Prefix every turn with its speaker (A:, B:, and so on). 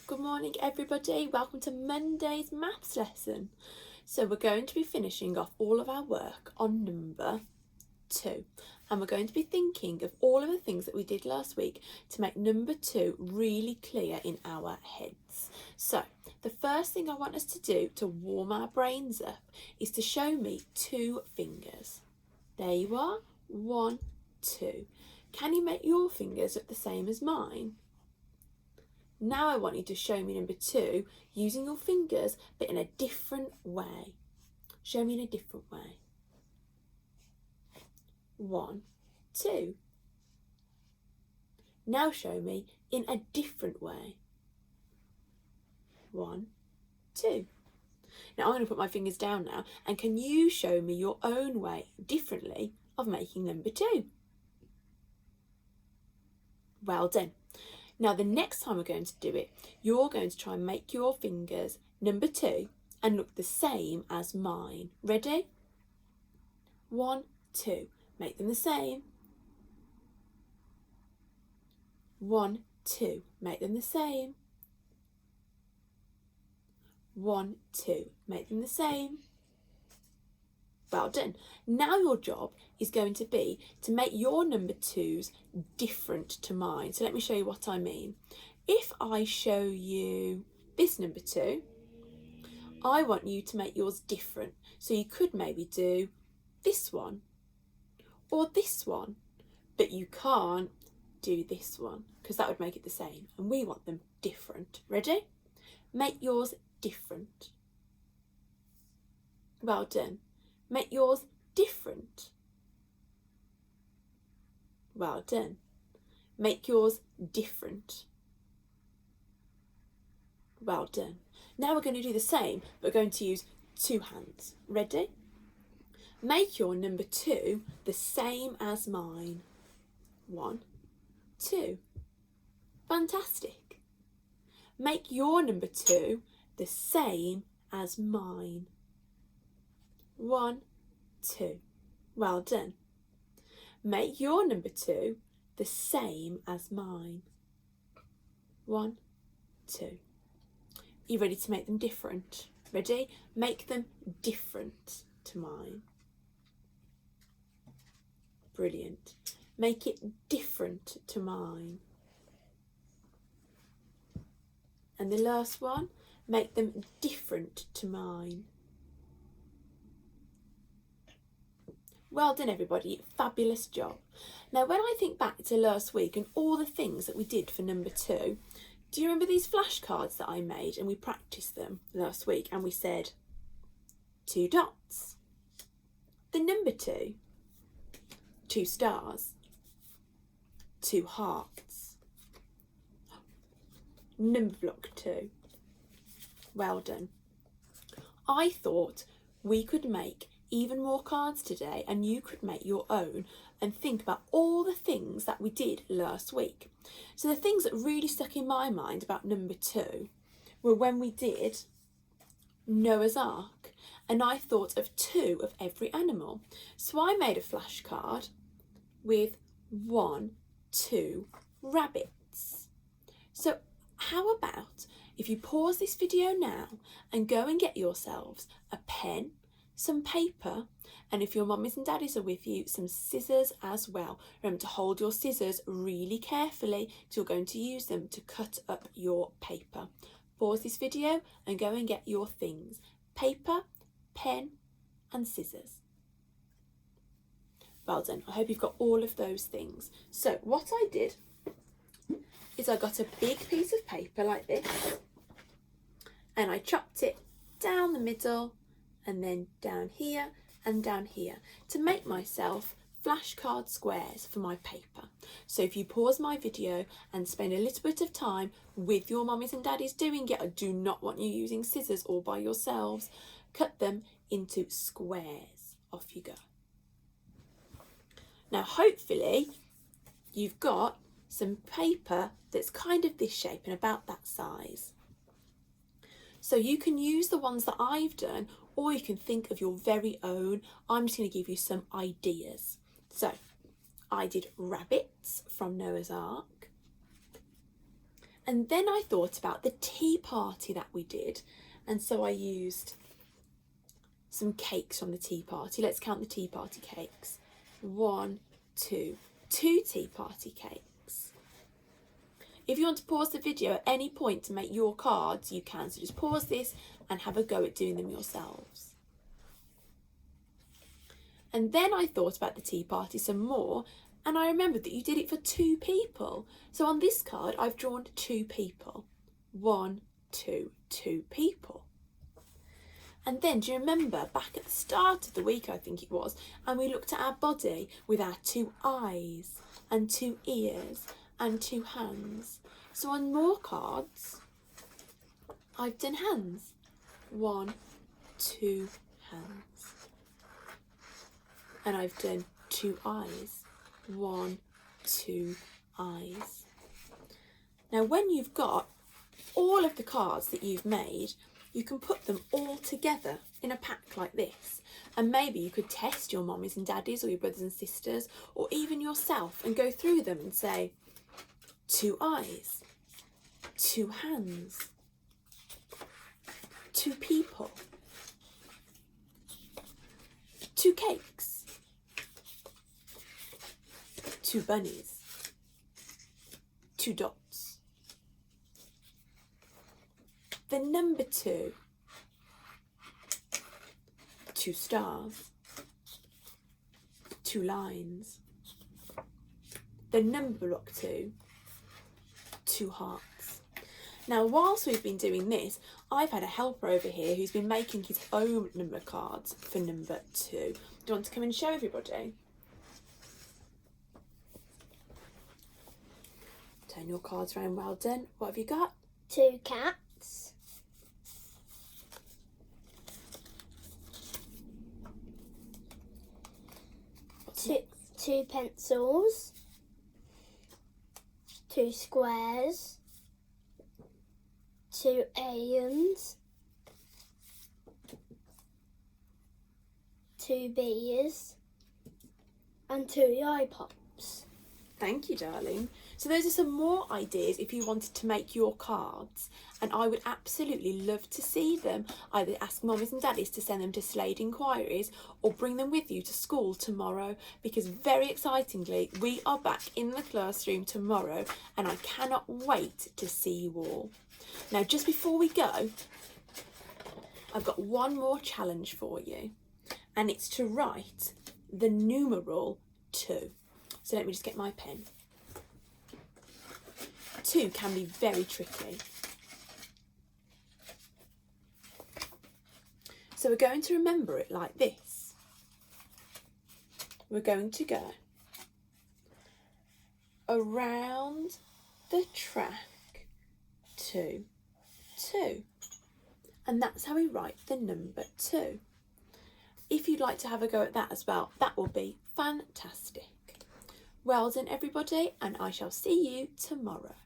A: Good morning everybody, welcome to Monday's maths lesson. So we're going to be finishing off all of our work on number 2 and we're going to be thinking of all of the things that we did last week to make number 2 really clear in our heads. So the first thing I want us to do to warm our brains up is to show me 2 fingers. There you are, 1, 2. Can you make your fingers look the same as mine? Now I want you to show me number 2 using your fingers but in a different way. Show me in a different way. 1, 2. Now show me in a different way. 1, 2. Now I'm going to put my fingers down now, and can you show me your own way differently of making number 2? Well done. Now the next time we're going to do it, you're going to try and make your fingers number 2 and look the same as mine. Ready? 1, 2. Make them the same. 1, 2. Make them the same. 1, 2. Make them the same. Well done. Now your job is going to be to make your number 2s different to mine. So let me show you what I mean. If I show you this number 2, I want you to make yours different. So you could maybe do this one or this one, but you can't do this one because that would make it the same, and we want them different. Ready? Make yours different. Well done. Make yours different. Well done. Make yours different. Well done. Now we're going to do the same, but we're going to use 2 hands. Ready? Make your number 2 the same as mine. 1, 2. Fantastic. Make your number 2 the same as mine. 1, 2. Well done. Make your number 2 the same as mine. 1, 2. You ready to make them different? Ready? Make them different to mine. Brilliant. Make it different to mine. And the last one, make them different to mine. Well done everybody, fabulous job. Now when I think back to last week and all the things that we did for number 2, do you remember these flashcards that I made and we practiced them last week and we said 2 dots, the number 2, 2 stars, 2 hearts, number block 2. Well done. I thought we could make even more cards today and you could make your own and think about all the things that we did last week. So the things that really stuck in my mind about number 2 were when we did Noah's Ark, and I thought of 2 of every animal. So I made a flashcard with 1, 2 rabbits. So how about if you pause this video now and go and get yourselves a pen, some paper, and if your mummies and daddies are with you, some scissors as well. Remember to hold your scissors really carefully because you're going to use them to cut up your paper. Pause this video and go and get your things. Paper, pen and scissors. Well done. I hope you've got all of those things. So what I did is I got a big piece of paper like this and I chopped it down the middle and then down here and down here to make myself flashcard squares for my paper. So if you pause my video and spend a little bit of time with your mummies and daddies doing it, I do not want you using scissors all by yourselves. Cut them into squares. Off you go. Now hopefully you've got some paper that's kind of this shape and about that size. So you can use the ones that I've done, or you can think of your very own. I'm just going to give you some ideas. So I did rabbits from Noah's Ark, And then I thought about the tea party that we did, and so I used some cakes from the tea party. Let's count the tea party cakes. 1, 2, 2 tea party cakes. If you want to pause the video at any point to make your cards, you can. So just pause this and have a go at doing them yourselves. And then I thought about the tea party some more, and I remembered that you did it for 2 people. So on this card, I've drawn 2 people. 1, 2, 2 people. And then, do you remember back at the start of the week, I think it was, and we looked at our body with our 2 eyes and 2 ears and 2 hands. So on more cards, I've done hands. 1, 2 hands. And I've done 2 eyes. 1, 2 eyes. Now when you've got all of the cards that you've made, you can put them all together in a pack like this, and maybe you could test your mummies and daddies or your brothers and sisters or even yourself and go through them and say 2 eyes, 2 hands, 2 people, 2 cakes, 2 bunnies, 2 dots, the number 2, 2 stars, 2 lines, the number block 2, 2 hearts. Now whilst we've been doing this, I've had a helper over here who's been making his own number cards for number 2. Do you want to come and show everybody? Turn your cards around, well done. What have you got?
B: 2 cats. 2 pencils. 2 squares. 2 aliens. 2 bees. And 2 eye pops.
A: Thank you, darling. So those are some more ideas if you wanted to make your cards, and I would absolutely love to see them. Either ask mummies and daddies to send them to Slade Inquiries or bring them with you to school tomorrow, because very excitingly we are back in the classroom tomorrow and I cannot wait to see you all. Now just before we go, I've got one more challenge for you, and it's to write the numeral 2. So let me just get my pen. 2 can be very tricky. So we're going to remember it like this. We're going to go around the track 2, 2. And that's how we write the number 2. If you'd like to have a go at that as well, that will be fantastic. Well done everybody, and I shall see you tomorrow.